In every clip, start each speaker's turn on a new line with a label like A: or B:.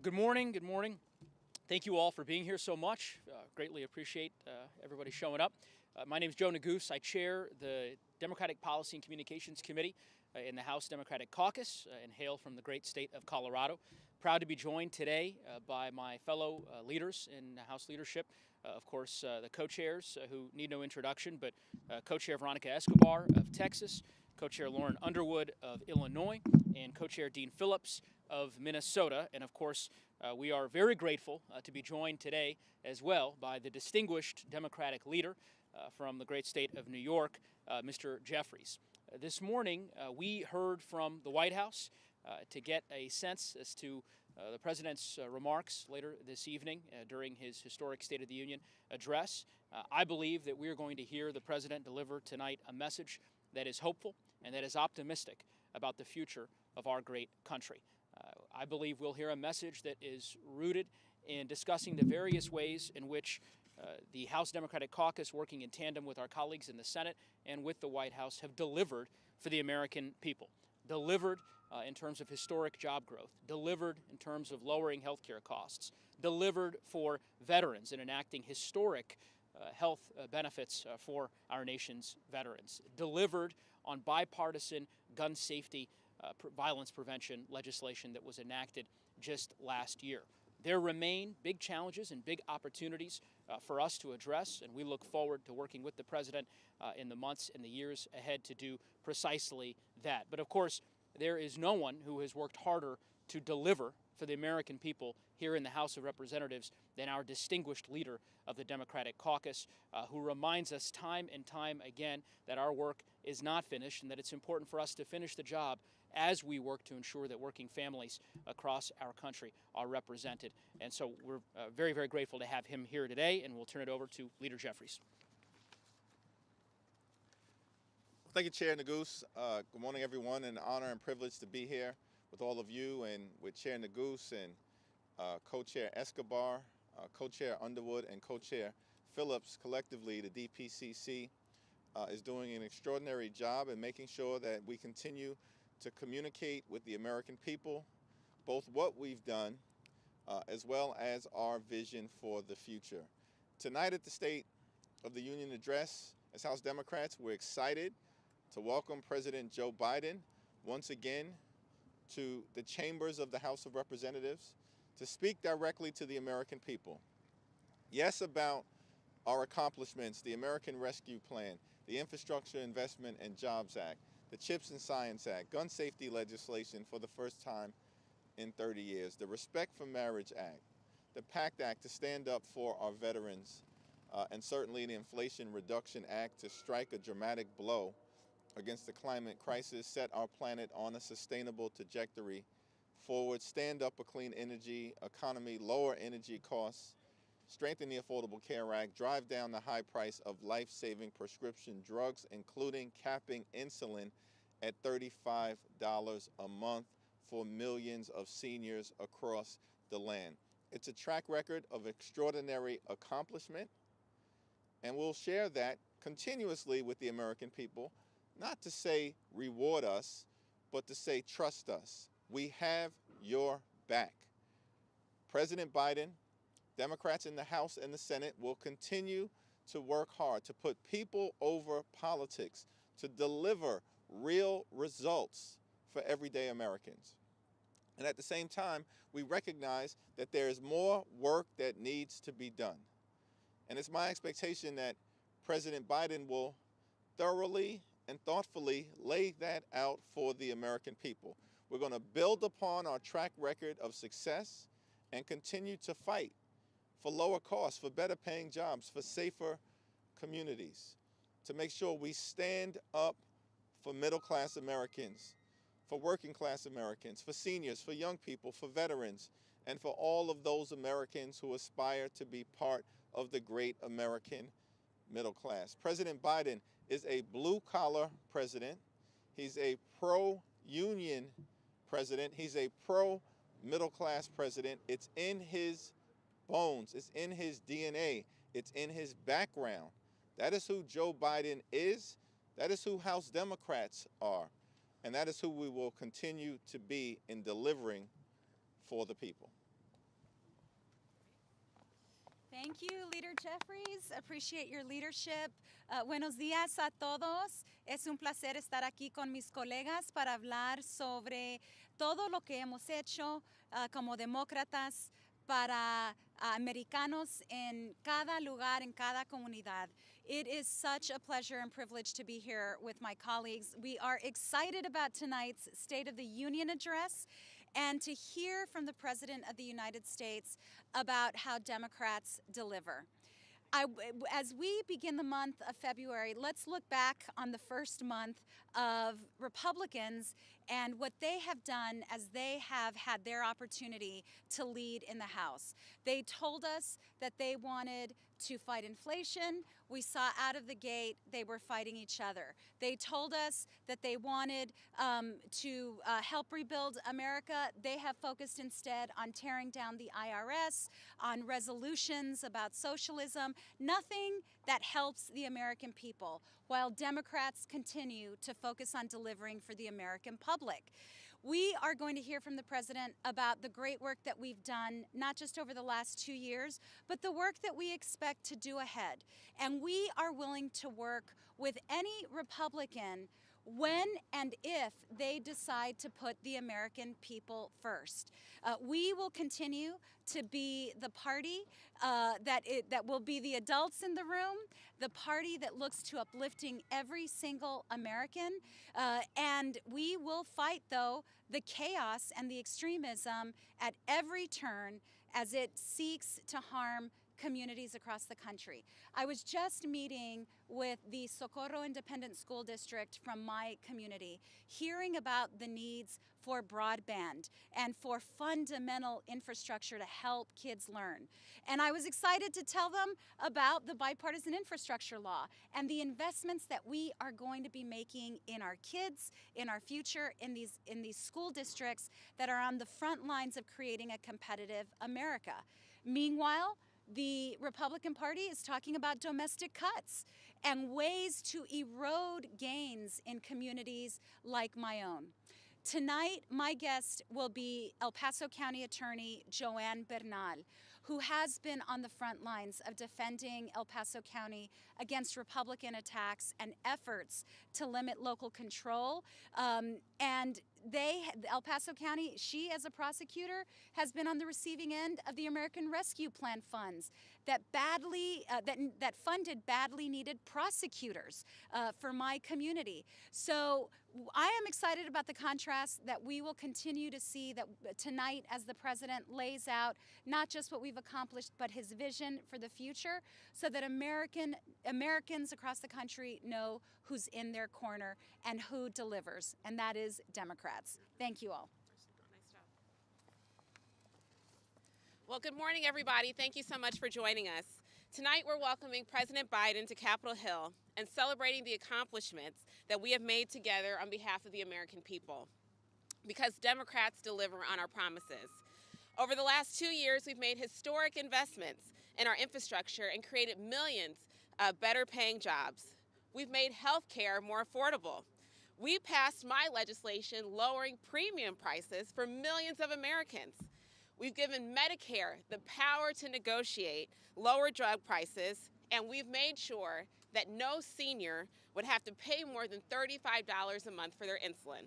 A: Good morning. Good morning. Thank you all for being here so much. Greatly appreciate everybody showing up. My name is Joe Neguse. I chair the Democratic Policy and Communications Committee in the House Democratic Caucus and hail from the great state of Colorado. Proud to be joined today by my fellow leaders in the House leadership. Of course, the co-chairs who need no introduction, but co-chair Veronica Escobar of Texas, co-chair Lauren Underwood of Illinois, and co-chair Dean Phillips of Minnesota. And of course, we are very grateful to be joined today as well by the distinguished Democratic leader from the great state of New York, Mr. Jeffries. This morning, we heard from the White House to get a sense as to the President's remarks later this evening during his historic State of the Union address. I believe that we are going to hear the President deliver tonight a message that is hopeful and that is optimistic about the future of our great country. I believe we'll hear a message that is rooted in discussing the various ways in which the House Democratic Caucus, working in tandem with our colleagues in the Senate and with the White House, have delivered for the American people. Delivered in terms of historic job growth, delivered in terms of lowering health care costs, delivered for veterans in enacting historic health benefits for our nation's veterans, delivered on bipartisan gun safety violence prevention legislation that was enacted just last year. There remain big challenges and big opportunities for us to address, and we look forward to working with the President in the months and the years ahead to do precisely that. But of course, there is no one who has worked harder to deliver for the American people here in the House of Representatives than our distinguished leader of the Democratic Caucus, who reminds us time and time again that our work is not finished and that it's important for us to finish the job as we work to ensure that working families across our country are represented. And so we're very, very grateful to have him here today, and we'll turn it over to Leader Jeffries.
B: Thank you, Chair Neguse. Good morning, everyone. An honor and privilege to be here with all of you and with Chair Neguse and Co-Chair Escobar, Co-Chair Underwood, and Co-Chair Phillips. Collectively, the DPCC is doing an extraordinary job in making sure that we continue to communicate with the American people, both what we've done as well as our vision for the future. Tonight at the State of the Union address, as House Democrats, we're excited to welcome President Joe Biden once again to the chambers of the House of Representatives to speak directly to the American people. Yes, about our accomplishments, the American Rescue Plan, the Infrastructure Investment and Jobs Act, the CHIPS and Science Act, gun safety legislation for the first time in 30 years, the Respect for Marriage Act, the PACT Act to stand up for our veterans, and certainly the Inflation Reduction Act to strike a dramatic blow against the climate crisis, set our planet on a sustainable trajectory forward, stand up a clean energy economy, lower energy costs, strengthen the Affordable Care Act, drive down the high price of life-saving prescription drugs, including capping insulin at $35 a month for millions of seniors across the land. It's a track record of extraordinary accomplishment, and we'll share that continuously with the American people, not to say reward us, but to say trust us. We have your back. President Biden, Democrats in the House and the Senate will continue to work hard to put people over politics, to deliver real results for everyday Americans. And at the same time, we recognize that there is more work that needs to be done. And it's my expectation that President Biden will thoroughly and thoughtfully lay that out for the American people. We're going to build upon our track record of success and continue to fight for lower costs, for better paying jobs, for safer communities, to make sure we stand up for middle-class Americans, for working-class Americans, for seniors, for young people, for veterans, and for all of those Americans who aspire to be part of the great American middle class. President Biden is a blue-collar president. He's a pro-union president. He's a pro-middle-class president. It's in his bones. It's in his DNA. It's in his background. That is who Joe Biden is. That is who House Democrats are. And that is who we will continue to be in delivering for the people.
C: Thank you, Leader Jeffries. Appreciate your leadership. Buenos días a todos. Es un placer estar aquí con mis colegas para hablar sobre todo lo que hemos hecho como demócratas para americanos en cada lugar, en cada comunidad. It is such a pleasure and privilege to be here with my colleagues. We are excited about tonight's State of the Union address and to hear from the President of the United States about how Democrats deliver. As we begin the month of February, let's look back on the first month of Republicans and what they have done as they have had their opportunity to lead in the House. They told us that they wanted to fight inflation. We saw out of the gate they were fighting each other. They told us that they wanted to help rebuild America. They have focused instead on tearing down the IRS, on resolutions about socialism, nothing that helps the American people, while Democrats continue to focus on delivering for the American public. We are going to hear from the President about the great work that we've done, not just over the last 2 years, but the work that we expect to do ahead. And we are willing to work with any Republican when and if they decide to put the American people first. We will continue to be the party that will be the adults in the room, the party that looks to uplifting every single American, and we will fight, though, the chaos and the extremism at every turn as it seeks to harm communities across the country. I was just meeting with the Socorro Independent School District from my community, hearing about the needs for broadband and for fundamental infrastructure to help kids learn. And I was excited to tell them about the bipartisan infrastructure law and the investments that we are going to be making in our kids, in our future, in these school districts that are on the front lines of creating a competitive America. Meanwhile, the Republican Party is talking about domestic cuts and ways to erode gains in communities like my own. Tonight, my guest will be El Paso County Attorney Joanne Bernal, who has been on the front lines of defending El Paso County against Republican attacks and efforts to limit local control. El Paso County, she as a prosecutor has been on the receiving end of the American Rescue Plan funds that funded badly needed prosecutors for my community. So I am excited about the contrast that we will continue to see that tonight as the President lays out not just what we've accomplished, but his vision for the future so that Americans across the country know who's in their corner and who delivers, and that is Democrats. Thank you all.
D: Nice job. Well, good morning, everybody. Thank you so much for joining us. Tonight, we're welcoming President Biden to Capitol Hill and celebrating the accomplishments that we have made together on behalf of the American people. Because Democrats deliver on our promises. Over the last 2 years, we've made historic investments in our infrastructure and created millions of better-paying jobs. We've made health care more affordable. We passed my legislation lowering premium prices for millions of Americans. We've given Medicare the power to negotiate lower drug prices, and we've made sure that no senior would have to pay more than $35 a month for their insulin.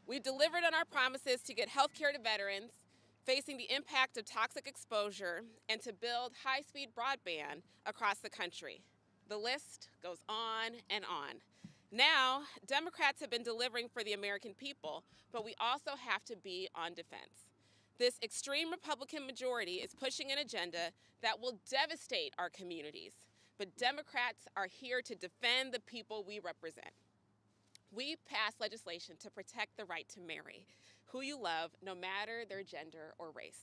D: We've delivered on our promises to get health care to veterans facing the impact of toxic exposure and to build high-speed broadband across the country. The list goes on and on. Now, Democrats have been delivering for the American people, but we also have to be on defense. This extreme Republican majority is pushing an agenda that will devastate our communities, but Democrats are here to defend the people we represent. We passed legislation to protect the right to marry who you love, no matter their gender or race.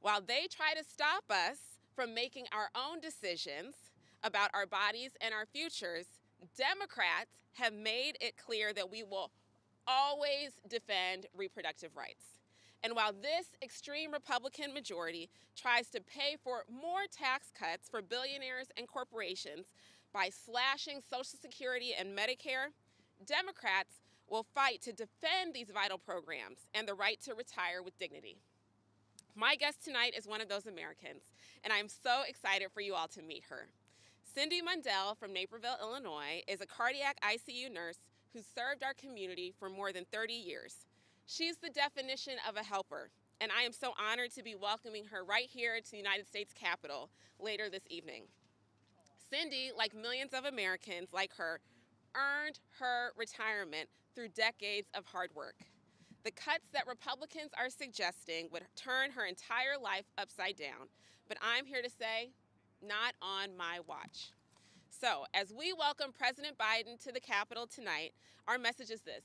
D: While they try to stop us from making our own decisions about our bodies and our futures, Democrats have made it clear that we will always defend reproductive rights. And while this extreme Republican majority tries to pay for more tax cuts for billionaires and corporations by slashing Social Security and Medicare, Democrats will fight to defend these vital programs and the right to retire with dignity. My guest tonight is one of those Americans, and I'm so excited for you all to meet her. Cindy Mundell from Naperville, Illinois, is a cardiac ICU nurse who served our community for more than 30 years. She's the definition of a helper, and I am so honored to be welcoming her right here to the United States Capitol later this evening. Cindy, like millions of Americans like her, earned her retirement through decades of hard work. The cuts that Republicans are suggesting would turn her entire life upside down, but I'm here to say, not on my watch. So, as we welcome President Biden to the Capitol tonight, our message is this: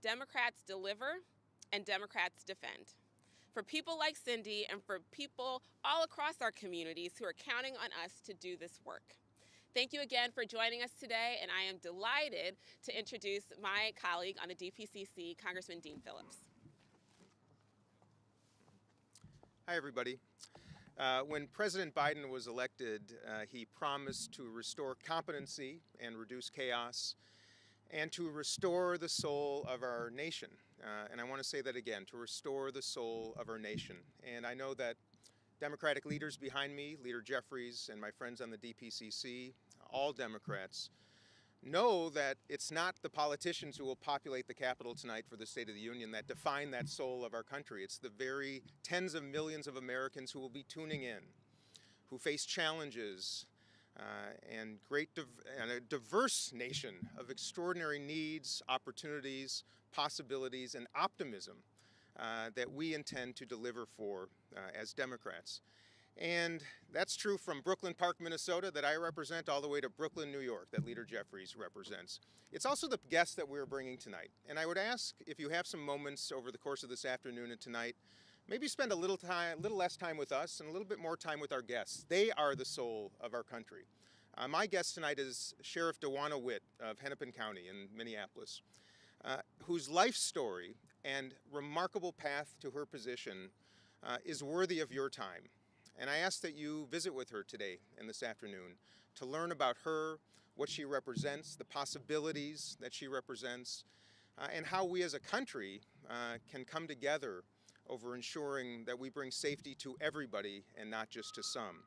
D: Democrats deliver and Democrats defend. For people like Cindy and for people all across our communities who are counting on us to do this work. Thank you again for joining us today, and I am delighted to introduce my colleague on the DPCC, Congressman Dean Phillips.
E: Hi, everybody. When President Biden was elected, he promised to restore competency and reduce chaos, and to restore the soul of our nation. And I want to say that again, to restore the soul of our nation. And I know that Democratic leaders behind me, Leader Jeffries and my friends on the DPCC, all Democrats, know that it's not the politicians who will populate the Capitol tonight for the State of the Union that define that soul of our country. It's the very tens of millions of Americans who will be tuning in, who face challenges, and a diverse nation of extraordinary needs, opportunities, possibilities, and optimism that we intend to deliver for as Democrats. And that's true from Brooklyn Park, Minnesota, that I represent, all the way to Brooklyn, New York, that Leader Jeffries represents. It's also the guests that we're bringing tonight. And I would ask if you have some moments over the course of this afternoon and tonight, maybe spend a little less time with us and a little bit more time with our guests. They are the soul of our country. My guest tonight is Sheriff DeWanna Witt of Hennepin County in Minneapolis, whose life story and remarkable path to her position is worthy of your time. And I ask that you visit with her today and this afternoon to learn about her, what she represents, the possibilities that she represents, and how we as a country can come together over ensuring that we bring safety to everybody and not just to some.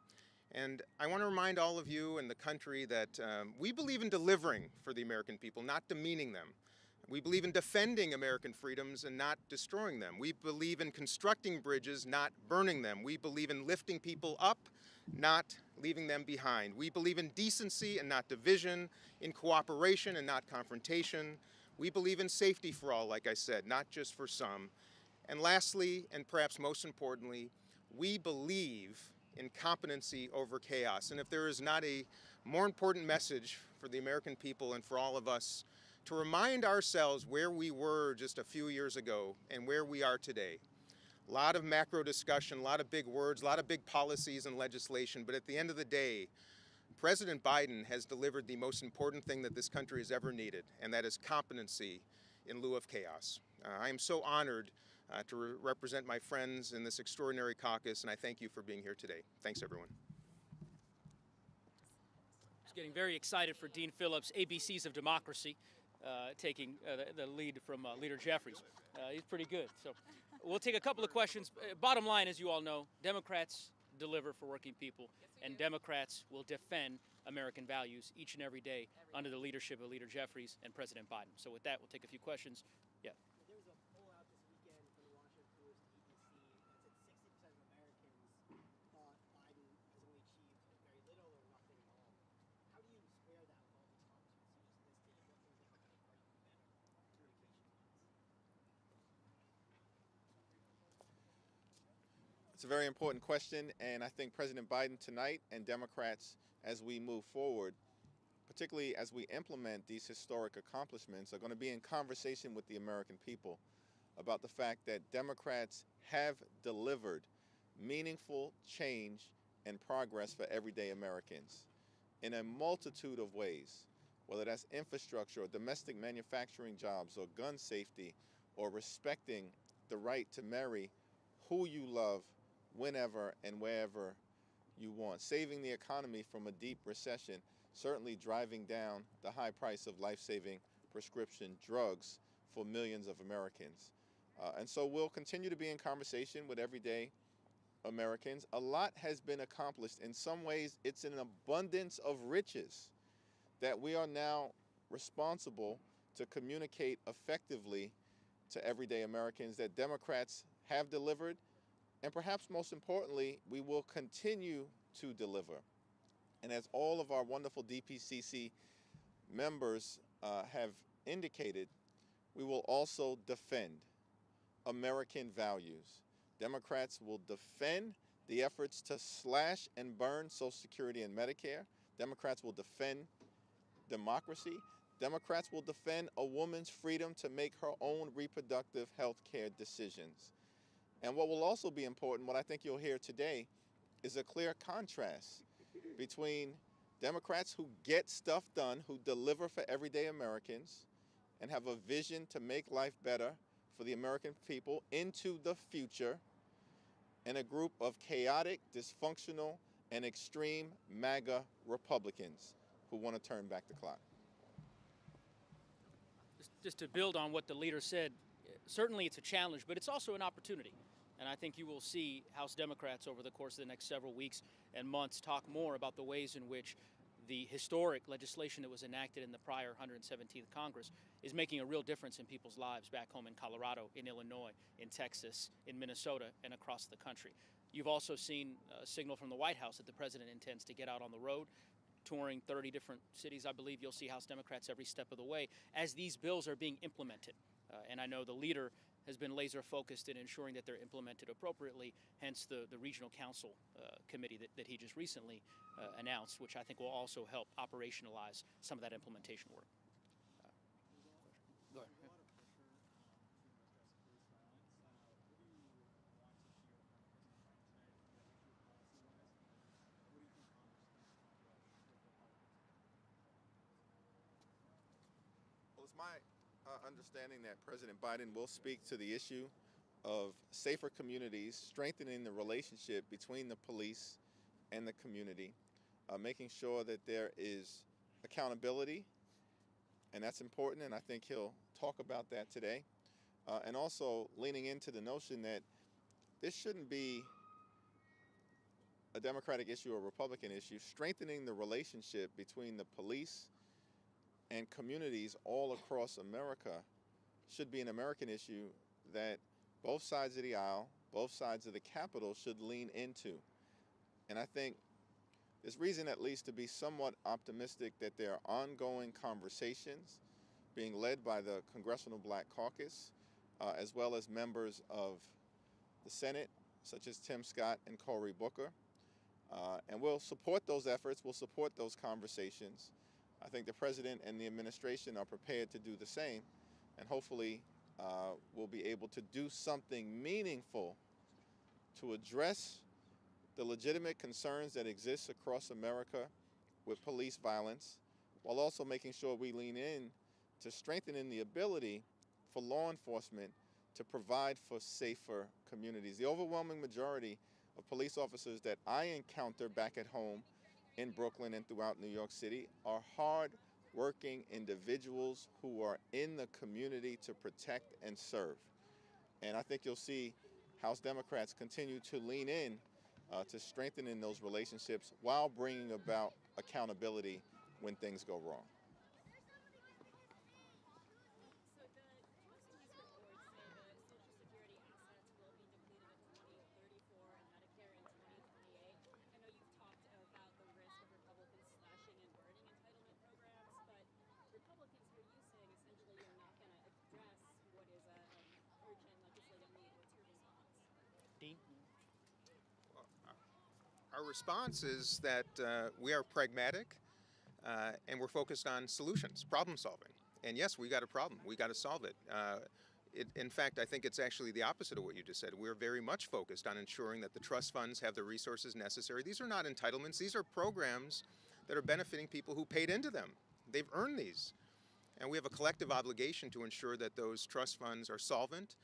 E: And I want to remind all of you and the country that we believe in delivering for the American people, not demeaning them. We believe in defending American freedoms and not destroying them. We believe in constructing bridges, not burning them. We believe in lifting people up, not leaving them behind. We believe in decency and not division, in cooperation and not confrontation. We believe in safety for all, like I said, not just for some. And lastly, and perhaps most importantly, we believe in competency over chaos. And if there is not a more important message for the American people and for all of us, to remind ourselves where we were just a few years ago and where we are today. A lot of macro discussion, a lot of big words, a lot of big policies and legislation, but at the end of the day, President Biden has delivered the most important thing that this country has ever needed, and that is competency in lieu of chaos. I am so honored to represent my friends in this extraordinary caucus, and I thank you for being here today. Thanks, everyone.
A: Just getting very excited for Dean Phillips' ABCs of Democracy. Taking the lead from Leader Jeffries. He's pretty good. So we'll take a couple of questions. Bottom line, as you all know, Democrats deliver for working people, and Democrats will defend American values each and every day under the leadership of Leader Jeffries and President Biden. So with that, we'll take a few questions. Yeah.
F: There was a poll out this weekend from the Washington Post ABC that said 60% of Americans thought Biden has only achieved very little or nothing at all. How do you square that with all these accomplishments you just listed? What things are you better communications-wise?
B: It's a very important question, and I think President Biden tonight and Democrats, as we move forward, particularly as we implement these historic accomplishments, are going to be in conversation with the American people about the fact that Democrats have delivered meaningful change and progress for everyday Americans in a multitude of ways, whether that's infrastructure or domestic manufacturing jobs or gun safety or respecting the right to marry who you love whenever and wherever you want, saving the economy from a deep recession, certainly driving down the high price of life-saving prescription drugs for millions of Americans. And so we'll continue to be in conversation with everyday Americans, a lot has been accomplished. In some ways, it's an abundance of riches that we are now responsible to communicate effectively to everyday Americans that Democrats have delivered, and perhaps most importantly, we will continue to deliver. And as all of our wonderful DPCC members have indicated, we will also defend American values. Democrats will defend the efforts to slash and burn Social Security and Medicare. Democrats will defend democracy. Democrats will defend a woman's freedom to make her own reproductive health care decisions. And what will also be important, what I think you'll hear today, is a clear contrast between Democrats who get stuff done, who deliver for everyday Americans, and have a vision to make life better for the American people into the future, and a group of chaotic, dysfunctional, and extreme MAGA Republicans who want to turn back the clock.
A: Just to build on what the leader said, certainly it's a challenge, but it's also an opportunity. And I think you will see House Democrats over the course of the next several weeks and months talk more about the ways in which the historic legislation that was enacted in the prior 117th Congress is making a real difference in people's lives back home in Colorado, in Illinois, in Texas, in Minnesota, and across the country. You've also seen a signal from the White House that the president intends to get out on the road, touring 30 different cities. I believe you'll see House Democrats every step of the way as these bills are being implemented. And I know the leader has been laser focused in ensuring that they're implemented appropriately, hence the regional council committee that he just recently announced, which I think will also help operationalize some of that implementation work. Go ahead.
B: Well, it's my understanding that President Biden will speak to the issue of safer communities, strengthening the relationship between the police and the community, making sure that there is accountability, and that's important, and I think he'll talk about that today, and also leaning into the notion that this shouldn't be a Democratic issue or a Republican issue. Strengthening the relationship between the police and communities all across America should be an American issue that both sides of the aisle, both sides of the Capitol should lean into. And I think there's reason at least to be somewhat optimistic that there are ongoing conversations being led by the Congressional Black Caucus, as well as members of the Senate, such as Tim Scott and Cory Booker. And we'll support those efforts, we'll support those conversations. I think the President and the administration are prepared to do the same, and hopefully we'll be able to do something meaningful to address the legitimate concerns that exist across America with police violence, while also making sure we lean in to strengthening the ability for law enforcement to provide for safer communities. The overwhelming majority of police officers that I encounter back at home in Brooklyn and throughout New York City are hard-working individuals who are in the community to protect and serve. And I think you'll see House Democrats continue to lean in to strengthening those relationships while bringing about accountability when things go wrong.
A: Dean?
E: Our response is that we are pragmatic and we're focused on solutions, problem solving. And yes, we got a problem. We got to solve it. In fact, I think it's actually the opposite of what you just said. We're very much focused on ensuring that the trust funds have the resources necessary. These are not entitlements. These are programs that are benefiting people who paid into them. They've earned these. And we have a collective obligation to ensure that those trust funds are solvent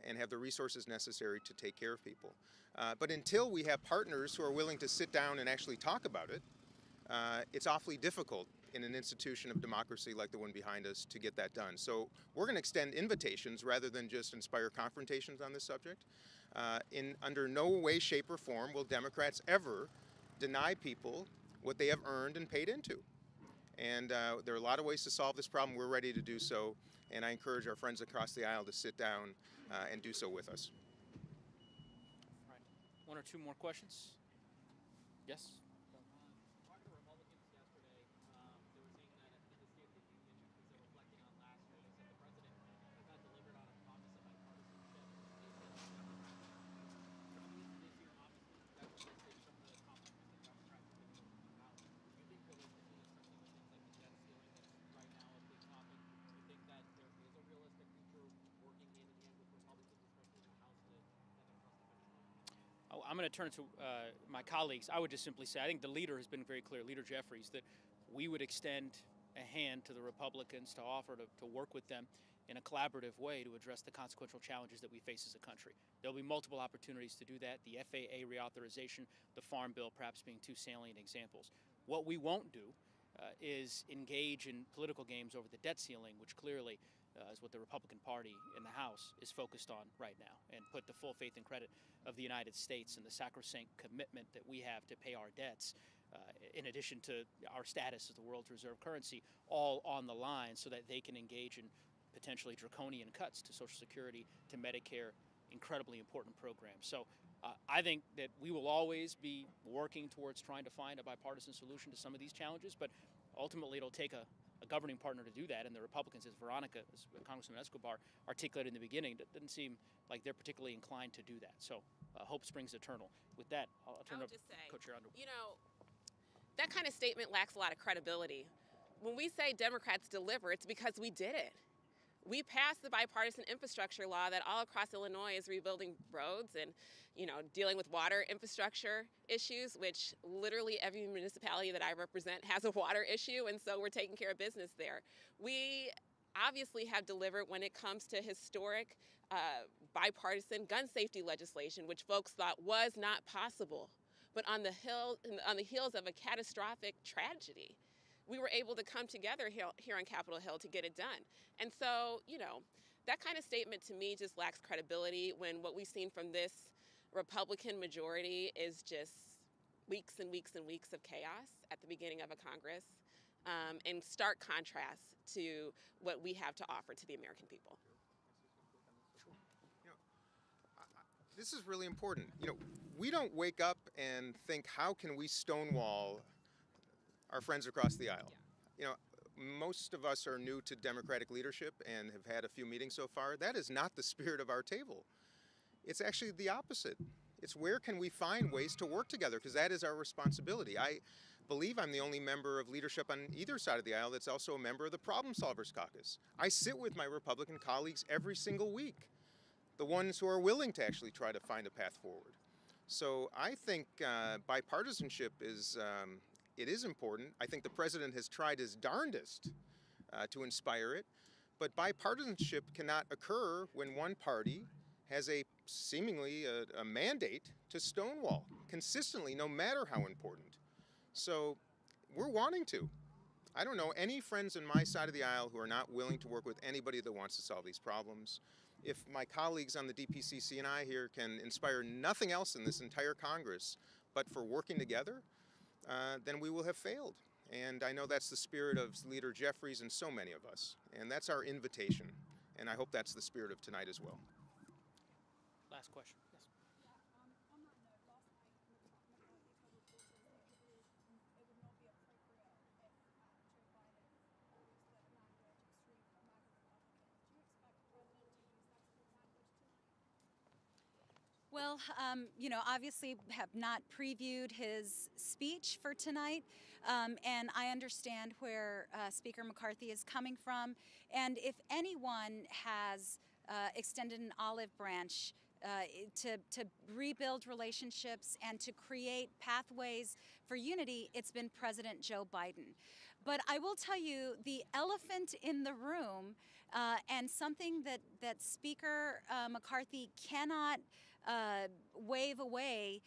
E: and have the resources necessary to take care of people. But until we have partners who are willing to sit down and actually talk about it, it's awfully difficult in an institution of democracy like the one behind us to get that done. So we're going to extend invitations rather than just inspire confrontations on this subject. Under no way, shape, or form will Democrats ever deny people what they have earned and paid into. And there are a lot of ways to solve this problem. We're ready to do so, and I encourage our friends across the aisle to sit down and do so with us.
A: All right. One or two more questions? Yes?
G: Talking to Republicans yesterday, they were saying that in the State of the Union, because they're reflecting on last year, they said the president has not delivered on a promise of bipartisanship. They said that Democrats, coming into this year, obviously, that's listed some of the accomplishments that Democrats have been able to come out. Do you think realistically, especially with things like the debt ceiling that's right now a big topic, do you think that there is a realistic future working hand in hand with Republicans, especially in the House, to get them across the finish line?
A: I'm going to turn to my colleagues. I would just simply say I think the leader has been very clear, Leader Jeffries, that we would extend a hand to the Republicans to offer to work with them in a collaborative way to address the consequential challenges that we face as a country. There will be multiple opportunities to do that. The FAA reauthorization, the Farm Bill perhaps being two salient examples. What we won't do is engage in political games over the debt ceiling, which clearly is what the Republican Party in the House is focused on right now, and put the full faith and credit of the United States and the sacrosanct commitment that we have to pay our debts, in addition to our status as the world's reserve currency, all on the line so that they can engage in potentially draconian cuts to Social Security, to Medicare, incredibly important programs. So I think that we will always be working towards trying to find a bipartisan solution to some of these challenges, but ultimately it'll take a governing partner to do that, and the Republicans, as Congressman Escobar articulated in the beginning, it doesn't seem like they're particularly inclined to do that. So hope springs eternal. With that, I'll turn it over to Co-Chair Underwood.
D: You know, that kind of statement lacks a lot of credibility. When we say Democrats deliver, it's because we did it. We passed the bipartisan infrastructure law that all across Illinois is rebuilding roads and, you know, dealing with water infrastructure issues, which literally every municipality that I represent has a water issue, and so we're taking care of business there. We obviously have delivered when it comes to historic bipartisan gun safety legislation, which folks thought was not possible. But on the heels of a catastrophic tragedy, we were able to come together here on Capitol Hill to get it done. And so, you know, that kind of statement to me just lacks credibility when what we've seen from this Republican majority is just weeks and weeks and weeks of chaos at the beginning of a Congress, in stark contrast to what we have to offer to the American people.
E: You know, this is really important. You know, we don't wake up and think, how can we stonewall our friends across the aisle? You know, most of us are new to Democratic leadership and have had a few meetings so far. That is not the spirit of our table. It's actually the opposite. It's where can we find ways to work together, because that is our responsibility. I believe I'm the only member of leadership on either side of the aisle that's also a member of the Problem Solvers Caucus. I sit with my Republican colleagues every single week, the ones who are willing to actually try to find a path forward. So I think bipartisanship is it is important. I think the president has tried his darndest to inspire it, but bipartisanship cannot occur when one party has a seemingly a mandate to stonewall consistently, no matter how important. So we're wanting to. I don't know any friends on my side of the aisle who are not willing to work with anybody that wants to solve these problems. If my colleagues on the DPCC and I here can inspire nothing else in this entire Congress but for working together, then we will have failed. And I know that's the spirit of Leader Jeffries and so many of us. And that's our invitation. And I hope that's the spirit of tonight as well.
A: Last question. Yes.
H: On that note, last night McCarthy told reporters that he believed it would not be appropriate if Joe Biden used the language extreme MAGA Republicans. Do you expect the president to use that sort of language tonight?
C: Well, you know, obviously have not previewed his speech for tonight, and I understand where Speaker McCarthy is coming from. And if anyone has extended an olive branch to rebuild relationships and to create pathways for unity, it's been President Joe Biden. But I will tell you, the elephant in the room, and something that Speaker McCarthy cannot wave away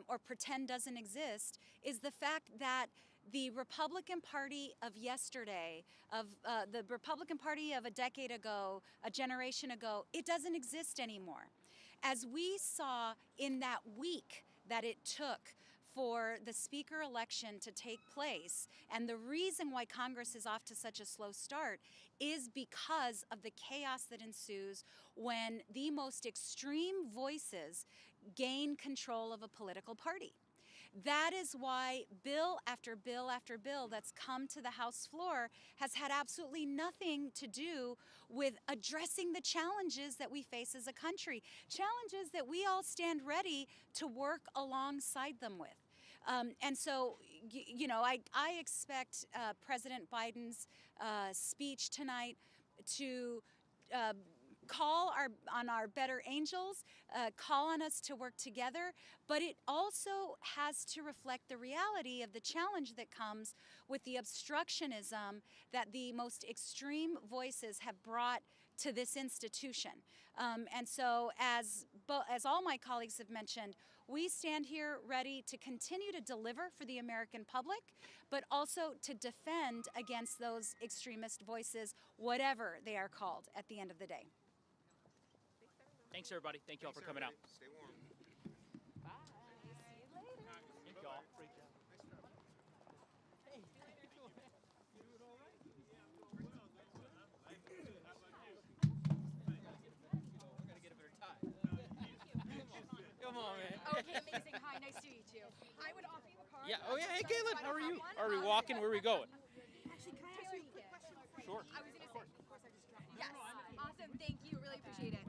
C: or pretend doesn't exist, is the fact that the Republican Party of yesterday, of the Republican Party of a decade ago, a generation ago, it doesn't exist anymore. As we saw in that week that it took for the speaker election to take place, and the reason why Congress is off to such a slow start is because of the chaos that ensues when the most extreme voices gain control of a political party. That is why bill after bill after bill that's come to the House floor has had absolutely nothing to do with addressing the challenges that we face as a country, challenges that we all stand ready to work alongside them with. And so, you know, I expect President Biden's speech tonight to call on our better angels, call on us to work together, but it also has to reflect the reality of the challenge that comes with the obstructionism that the most extreme voices have brought to this institution. And so, as all my colleagues have mentioned, we stand here ready to continue to deliver for the American public, but also to defend against those extremist voices, whatever they are called at the end of the day.
A: Thanks, everybody. Thank you all for coming out.
E: Stay warm.
C: Bye. See you later.
A: Thank you all. Great job. Come on, man.
H: Okay, amazing. Hi, nice to meet you. I would offer you a card.
A: Yeah. Oh, yeah. Hey, Caitlin. How are you?
H: One.
A: Are we walking? Where are we going?
H: Actually, can I ask you a quick question?
A: Sure.
H: I was going to say, of course, I just dropped. Yes. Awesome. Thank you. Really appreciate it.